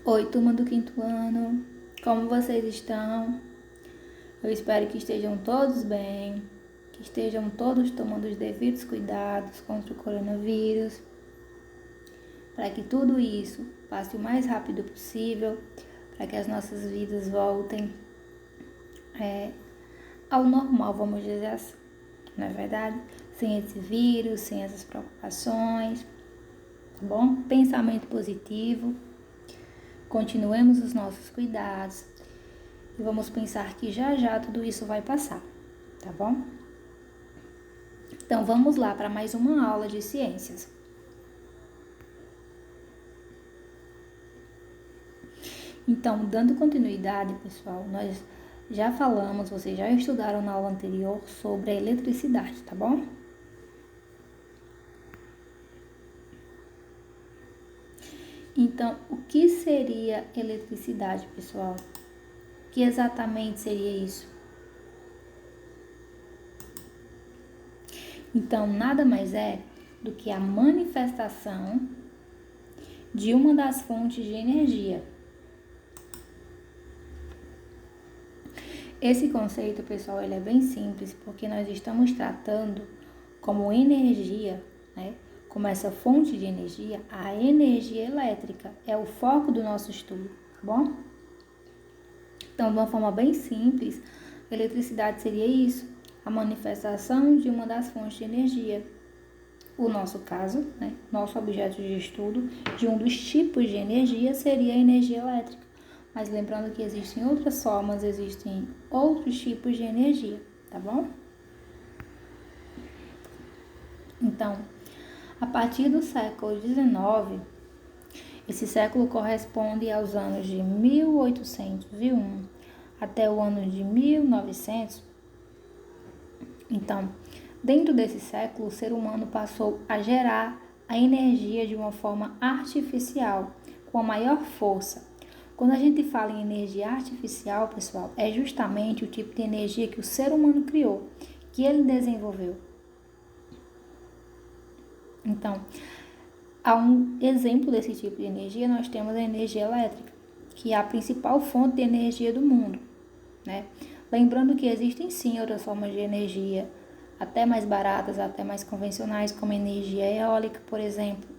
Oi, turma do quinto ano, como vocês estão? Eu espero que estejam todos bem, que estejam todos tomando os devidos cuidados contra o coronavírus, para que tudo isso passe o mais rápido possível, para que as nossas vidas voltem ao normal, vamos dizer assim, não é verdade? Sem esse vírus, sem essas preocupações, tá bom? Pensamento positivo, continuemos os nossos cuidados. E vamos pensar que já já tudo isso vai passar, tá bom? Então vamos lá para mais uma aula de ciências. Então, dando continuidade, pessoal, nós já falamos, vocês já estudaram na aula anterior sobre a eletricidade, tá bom? Então, o que seria eletricidade, pessoal? O que exatamente seria isso? Então, nada mais é do que a manifestação de uma das fontes de energia. Esse conceito, pessoal, ele é bem simples, porque nós estamos tratando como energia, né? Como essa fonte de energia, a energia elétrica é o foco do nosso estudo, tá bom? Então, de uma forma bem simples, a eletricidade seria isso, a manifestação de uma das fontes de energia. O nosso caso, né, nosso objeto de estudo de um dos tipos de energia seria a energia elétrica. Mas lembrando que existem outras formas, existem outros tipos de energia, tá bom? Então, a partir do século XIX, esse século corresponde aos anos de 1801 até o ano de 1900. Então, dentro desse século, o ser humano passou a gerar a energia de uma forma artificial, com a maior força. Quando a gente fala em energia artificial, pessoal, é justamente o tipo de energia que o ser humano criou, que ele desenvolveu. Então, há um exemplo desse tipo de energia, nós temos a energia elétrica, que é a principal fonte de energia do mundo, né? Lembrando que existem sim outras formas de energia, até mais baratas, até mais convencionais, como a energia eólica, por exemplo,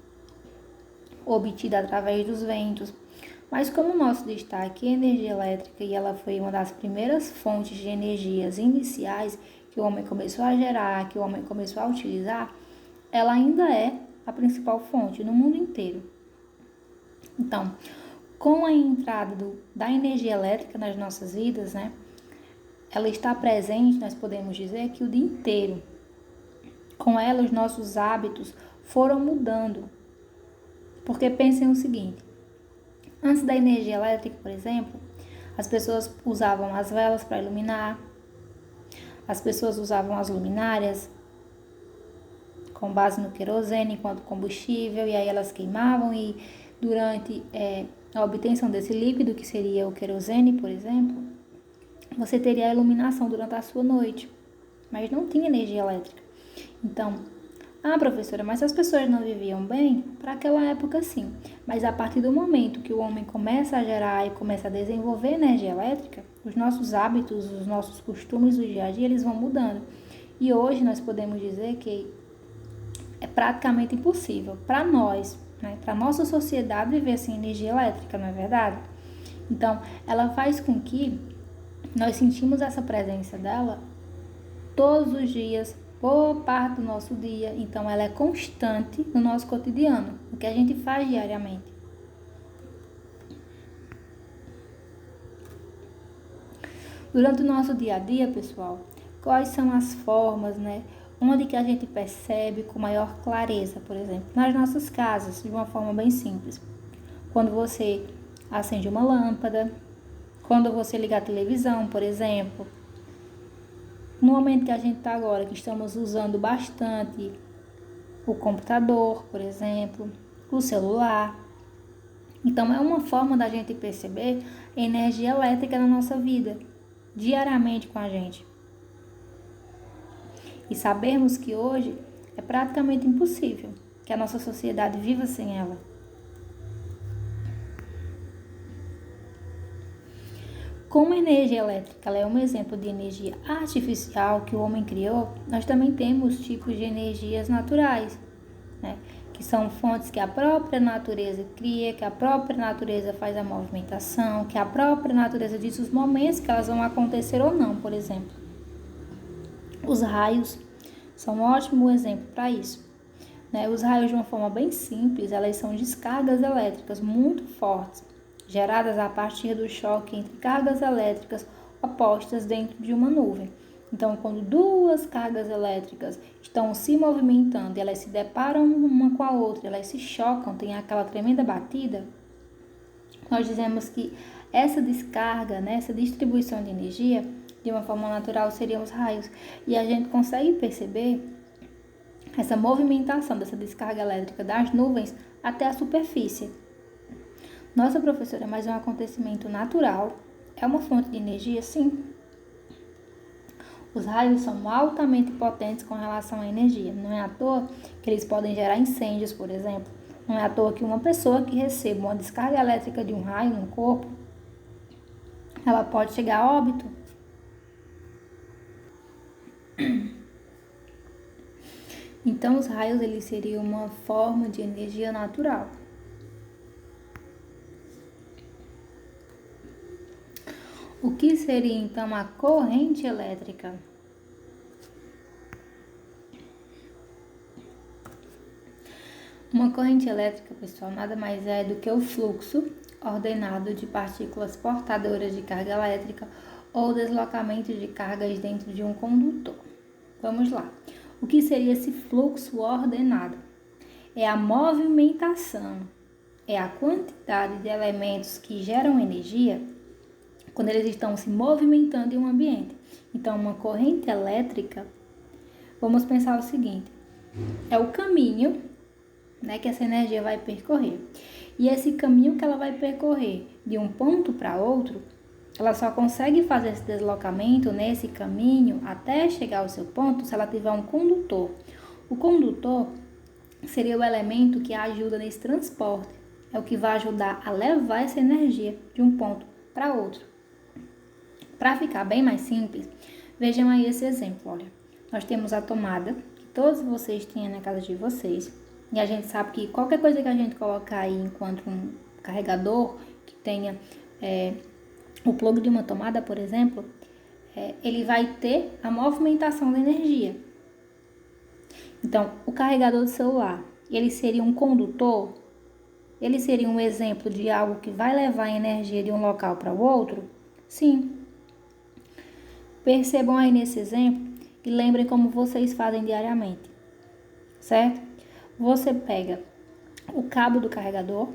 obtida através dos ventos. Mas como o nosso destaque é a energia elétrica e ela foi uma das primeiras fontes de energias iniciais que o homem começou a gerar, que o homem começou a utilizar, ela ainda é a principal fonte no mundo inteiro. Então, com a entrada da energia elétrica nas nossas vidas, né, ela está presente, nós podemos dizer, que o dia inteiro. Com ela, os nossos hábitos foram mudando. Porque pensem o seguinte, antes da energia elétrica, por exemplo, as pessoas usavam as velas para iluminar, as pessoas usavam as luminárias com base no querosene enquanto combustível, e aí elas queimavam e durante a obtenção desse líquido, que seria o querosene, por exemplo, você teria a iluminação durante a sua noite, mas não tinha energia elétrica. Então, professora, mas as pessoas não viviam bem? Para aquela época, sim. Mas a partir do momento que o homem começa a gerar e começa a desenvolver energia elétrica, os nossos hábitos, os nossos costumes do dia a dia, eles vão mudando. E hoje nós podemos dizer que é praticamente impossível para nós, né, para a nossa sociedade viver sem energia elétrica, não é verdade? Então, ela faz com que nós sentimos essa presença dela todos os dias, por parte do nosso dia. Então, ela é constante no nosso cotidiano, o que a gente faz diariamente. Durante o nosso dia a dia, pessoal, quais são as formas, né, onde que a gente percebe com maior clareza, por exemplo, nas nossas casas, de uma forma bem simples. Quando você acende uma lâmpada, quando você liga a televisão, por exemplo. No momento que a gente está agora, que estamos usando bastante o computador, por exemplo, o celular. Então, é uma forma da gente perceber a energia elétrica na nossa vida, diariamente com a gente. E sabermos que hoje é praticamente impossível que a nossa sociedade viva sem ela. como a energia elétrica ela é um exemplo de energia artificial que o homem criou, nós também temos tipos de energias naturais, né? Que são fontes que a própria natureza cria, que a própria natureza faz a movimentação, que a própria natureza diz os momentos que elas vão acontecer ou não, por exemplo. Os raios são um ótimo exemplo para isso, né? Os raios, de uma forma bem simples, elas são descargas elétricas muito fortes, geradas a partir do choque entre cargas elétricas opostas dentro de uma nuvem. Então, quando duas cargas elétricas estão se movimentando e elas se deparam uma com a outra, elas se chocam, tem aquela tremenda batida, nós dizemos que essa descarga, né, essa distribuição de energia, de uma forma natural, seriam os raios. E a gente consegue perceber essa movimentação dessa descarga elétrica das nuvens até a superfície. Nossa, professora, mas é um acontecimento natural? É uma fonte de energia? Sim. Os raios são altamente potentes com relação à energia. Não é à toa que eles podem gerar incêndios, por exemplo. Não é à toa que uma pessoa que receba uma descarga elétrica de um raio no corpo, ela pode chegar a óbito. Então, os raios eles seriam uma forma de energia natural. O que seria então a corrente elétrica? Uma corrente elétrica, pessoal, nada mais é do que o fluxo ordenado de partículas portadoras de carga elétrica ou deslocamento de cargas dentro de um condutor. Vamos lá. O que seria esse fluxo ordenado? É a movimentação, é a quantidade de elementos que geram energia quando eles estão se movimentando em um ambiente. Então, uma corrente elétrica, vamos pensar o seguinte, é o caminho, né, que essa energia vai percorrer. E esse caminho que ela vai percorrer de um ponto para outro, ela só consegue fazer esse deslocamento nesse caminho até chegar ao seu ponto se ela tiver um condutor. O condutor seria o elemento que ajuda nesse transporte, é o que vai ajudar a levar essa energia de um ponto para outro. Para ficar bem mais simples, vejam aí esse exemplo, olha. Nós temos a tomada, que todos vocês têm na casa de vocês, e a gente sabe que qualquer coisa que a gente colocar aí enquanto um carregador, que tenha o plug de uma tomada, por exemplo, ele vai ter a movimentação da energia. Então, o carregador do celular, ele seria um condutor? Ele seria um exemplo de algo que vai levar a energia de um local para o outro? Sim. Percebam aí nesse exemplo e lembrem como vocês fazem diariamente, certo? Você pega o cabo do carregador,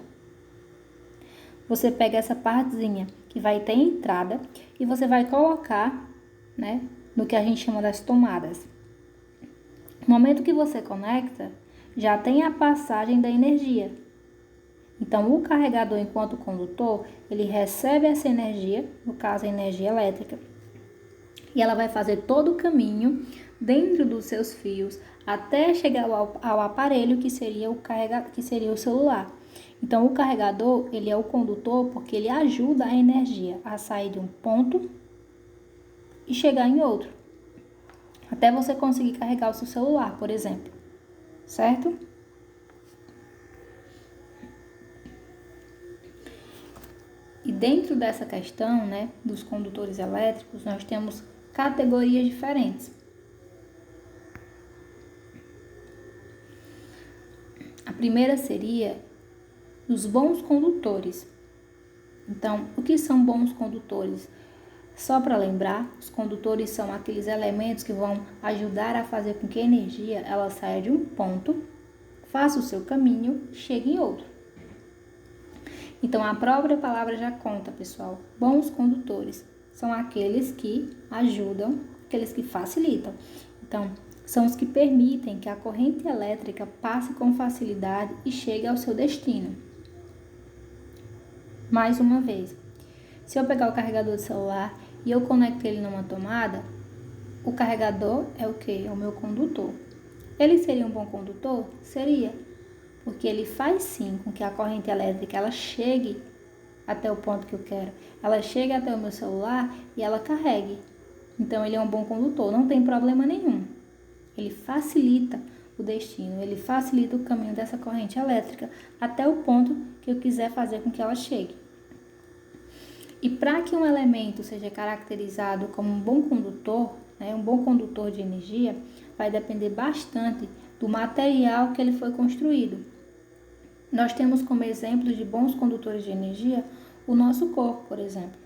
você pega essa partezinha que vai ter entrada e você vai colocar, né, no que a gente chama das tomadas. No momento que você conecta, já tem a passagem da energia. Então, o carregador, enquanto condutor, ele recebe essa energia, no caso a energia elétrica, e ela vai fazer todo o caminho dentro dos seus fios até chegar ao aparelho que seria o celular. Então, o carregador, ele é o condutor porque ele ajuda a energia a sair de um ponto e chegar em outro. Até você conseguir carregar o seu celular, por exemplo. Certo? E dentro dessa questão, né, dos condutores elétricos, nós temos categorias diferentes. A primeira seria os bons condutores. Então, o que são bons condutores? Só para lembrar, os condutores são aqueles elementos que vão ajudar a fazer com que a energia ela saia de um ponto, faça o seu caminho, chegue em outro. Então, a própria palavra já conta, pessoal. Bons condutores são aqueles que ajudam, aqueles que facilitam. Então, são os que permitem que a corrente elétrica passe com facilidade e chegue ao seu destino. Mais uma vez, se eu pegar o carregador do celular e eu conecto ele numa tomada, o carregador é o quê? É o meu condutor. Ele seria um bom condutor? Seria, porque ele faz sim com que a corrente elétrica ela chegue até o ponto que eu quero. Ela chega até o meu celular e ela carregue. Então, ele é um bom condutor, não tem problema nenhum. Ele facilita o destino, ele facilita o caminho dessa corrente elétrica até o ponto que eu quiser fazer com que ela chegue. E para que um elemento seja caracterizado como um bom condutor, né, um bom condutor de energia, vai depender bastante do material que ele foi construído. Nós temos como exemplo de bons condutores de energia o nosso corpo, por exemplo.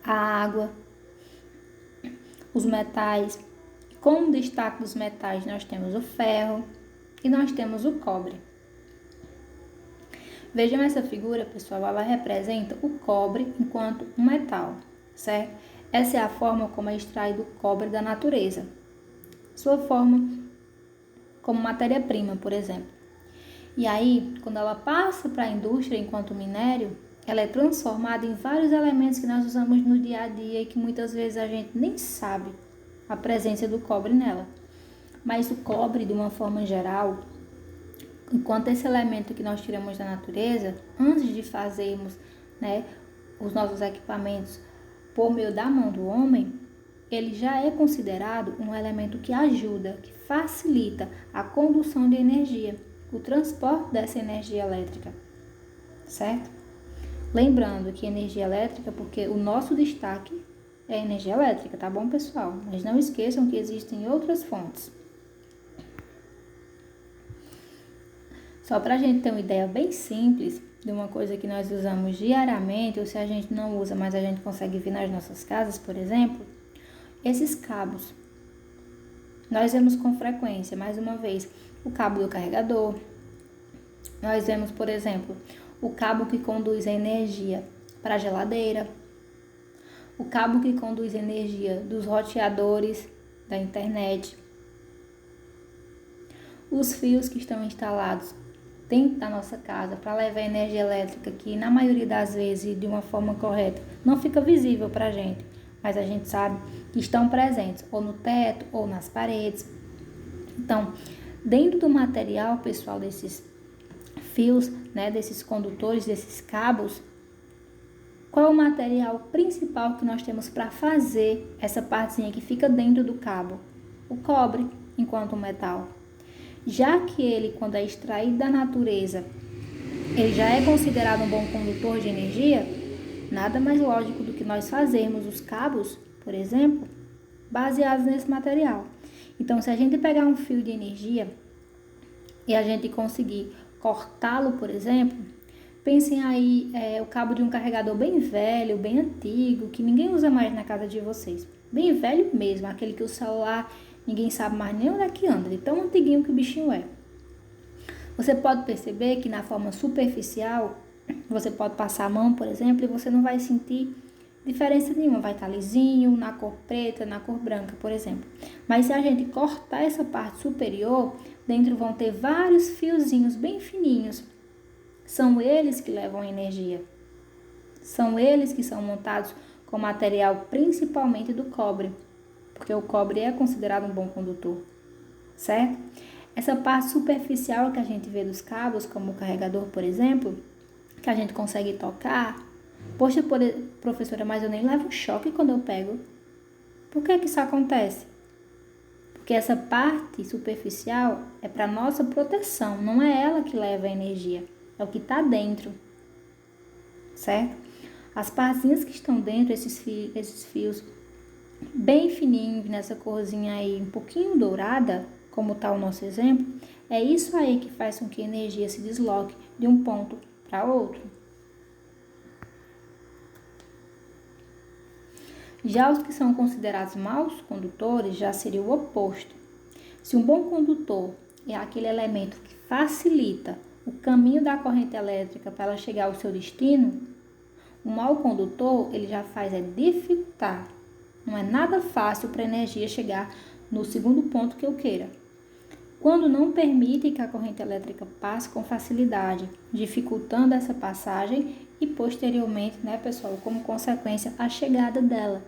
A água, os metais. Como destaque dos metais, nós temos o ferro e nós temos o cobre. Vejam essa figura, pessoal, ela representa o cobre enquanto um metal, certo? Essa é a forma como é extraído o cobre da natureza. Sua forma como matéria-prima, por exemplo. E aí, quando ela passa para a indústria enquanto minério, ela é transformada em vários elementos que nós usamos no dia a dia e que muitas vezes a gente nem sabe a presença do cobre nela. Mas o cobre, de uma forma geral, enquanto esse elemento que nós tiramos da natureza, antes de fazermos, né, os nossos equipamentos por meio da mão do homem, ele já é considerado um elemento que ajuda, que facilita a condução de energia, o transporte dessa energia elétrica, certo? Lembrando que energia elétrica, porque o nosso destaque é energia elétrica, tá bom, pessoal? Mas não esqueçam que existem outras fontes. Só para a gente ter uma ideia bem simples de uma coisa que nós usamos diariamente, ou se a gente não usa, mas a gente consegue ver nas nossas casas, por exemplo, esses cabos. Nós vemos com frequência, mais uma vez, o cabo do carregador. Nós vemos, por exemplo, o cabo que conduz a energia para a geladeira, o cabo que conduz a energia dos roteadores da internet, os fios que estão instalados dentro da nossa casa para levar energia elétrica, que na maioria das vezes, de uma forma correta, não fica visível para a gente, mas a gente sabe que estão presentes ou no teto ou nas paredes. Então, dentro do material, pessoal, desses fios, né, desses condutores, desses cabos, qual é o material principal que nós temos para fazer essa partezinha que fica dentro do cabo? O cobre, enquanto metal. Já que ele, quando é extraído da natureza, ele já é considerado um bom condutor de energia, nada mais lógico do que nós fazermos os cabos, por exemplo, baseados nesse material. Então, se a gente pegar um fio de energia e a gente conseguir cortá-lo, por exemplo, pensem aí o cabo de um carregador bem velho, bem antigo, que ninguém usa mais na casa de vocês. Bem velho mesmo, aquele que o celular ninguém sabe mais nem onde é que anda, de tão antiguinho que o bichinho é. Você pode perceber que na forma superficial, você pode passar a mão, por exemplo, e você não vai sentir diferença nenhuma. Vai estar lisinho, na cor preta, na cor branca, por exemplo. Mas se a gente cortar essa parte superior, dentro vão ter vários fiozinhos bem fininhos. São eles que levam a energia. São eles que são montados com material principalmente do cobre, porque o cobre é considerado um bom condutor, certo? Essa parte superficial que a gente vê dos cabos, como o carregador, por exemplo, que a gente consegue tocar. Poxa, professora, mas eu nem levo choque quando eu pego. Por que isso acontece? Porque essa parte superficial é para nossa proteção, não é ela que leva a energia, é o que está dentro, certo? As partezinhas que estão dentro, esses fios bem fininhos, nessa corzinha aí um pouquinho dourada, como está o nosso exemplo, é isso aí que faz com que a energia se desloque de um ponto para outro. Já os que são considerados maus condutores já seria o oposto. Se um bom condutor é aquele elemento que facilita o caminho da corrente elétrica para ela chegar ao seu destino, o mau condutor ele já faz dificultar. Não é nada fácil para a energia chegar no segundo ponto que eu queira. Quando não permite que a corrente elétrica passe com facilidade, dificultando essa passagem e posteriormente, né, pessoal, como consequência, a chegada dela.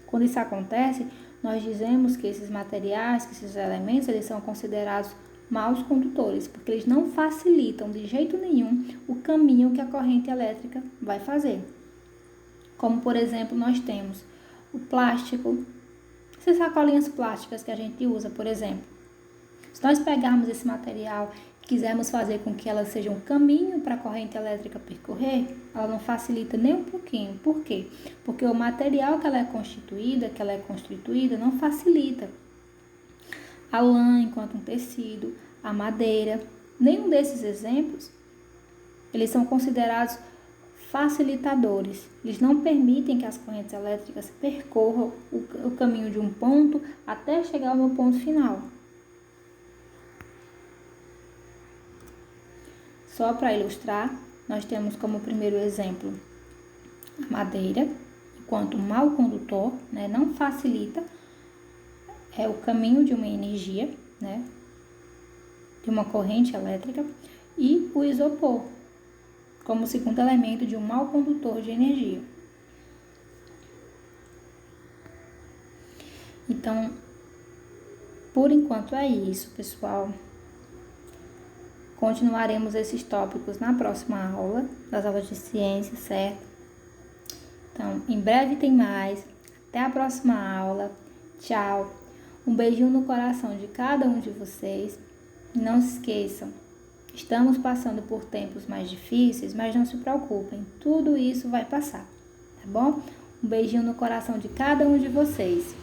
Quando isso acontece, nós dizemos que esses materiais, que esses elementos, eles são considerados maus condutores, porque eles não facilitam de jeito nenhum o caminho que a corrente elétrica vai fazer. Como, por exemplo, nós temos o plástico, essas sacolinhas plásticas que a gente usa, por exemplo. Se nós pegarmos esse material e quisermos fazer com que ela seja um caminho para a corrente elétrica percorrer, ela não facilita nem um pouquinho. Por quê? Porque o material que ela é constituída, não facilita. A lã enquanto um tecido, a madeira, nenhum desses exemplos, eles são considerados facilitadores. Eles não permitem que as correntes elétricas percorram o caminho de um ponto até chegar ao ponto final. Só para ilustrar, nós temos como primeiro exemplo a madeira, enquanto mau condutor, né, não facilita o caminho de uma energia, né, de uma corrente elétrica, e o isopor, como segundo elemento de um mau condutor de energia. Então, por enquanto é isso, pessoal. Continuaremos esses tópicos na próxima aula, das aulas de ciência, certo? Então, em breve tem mais. Até a próxima aula. Tchau. Um beijinho no coração de cada um de vocês. E não se esqueçam, estamos passando por tempos mais difíceis, mas não se preocupem, tudo isso vai passar, tá bom? Um beijinho no coração de cada um de vocês.